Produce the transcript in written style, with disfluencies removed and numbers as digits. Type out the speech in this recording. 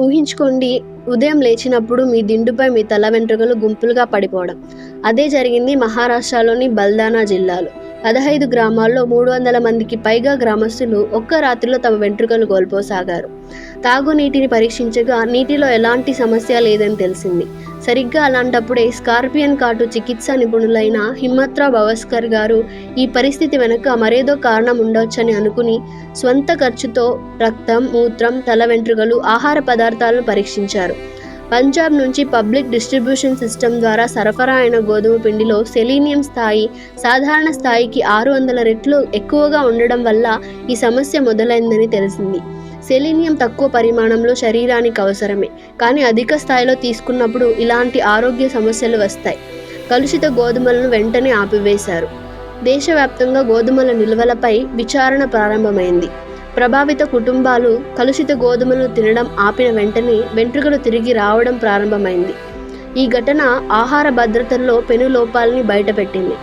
ఊహించుకోండి, ఉదయం లేచినప్పుడు మీ దిండుపై మీ తల వెంట్రుకలు గుంపులుగా పడిపోవడం. అదే జరిగింది మహారాష్ట్రలోని బల్దానా జిల్లాలో. 15 గ్రామాల్లో 300 మందికి పైగా గ్రామస్తులు ఒక్క రాత్రిలో తమ వెంట్రుకలు కోల్పోసాగారు. తాగునీటిని పరీక్షించగా నీటిలో ఎలాంటి సమస్య లేదని తెలిసింది. సరిగ్గా అలాంటప్పుడే స్కార్పియన్ కాటు చికిత్సా నిపుణులైన హిమ్మత్రావ్ భవస్కర్ గారు ఈ పరిస్థితి వెనుక మరేదో కారణం ఉండొచ్చని అనుకుని స్వంత ఖర్చుతో రక్తం, మూత్రం, తల వెంట్రుకలు, ఆహార పదార్థాలను పరీక్షించారు. పంజాబ్ నుంచి పబ్లిక్ డిస్ట్రిబ్యూషన్ సిస్టమ్ ద్వారా సరఫరా అయిన గోధుమ పిండిలో సెలీనియం స్థాయి సాధారణ స్థాయికి 600 రెట్లు ఎక్కువగా ఉండడం వల్ల ఈ సమస్య మొదలైందని తెలిసింది. సెలీనియం తక్కువ పరిమాణంలో శరీరానికి అవసరమే, కానీ అధిక స్థాయిలో తీసుకున్నప్పుడు ఇలాంటి ఆరోగ్య సమస్యలు వస్తాయి. కలుషిత గోధుమలను వెంటనే ఆపివేశారు. దేశవ్యాప్తంగా గోధుమల నిల్వలపై విచారణ ప్రారంభమైంది. ప్రభావిత కుటుంబాలు కలుషిత గోధుమలను తినడం ఆపిన వెంటనే వెంట్రుకలు తిరిగి రావడం ప్రారంభమైంది. ఈ ఘటన ఆహార భద్రతలో పెను లోపాలని బయటపెట్టింది.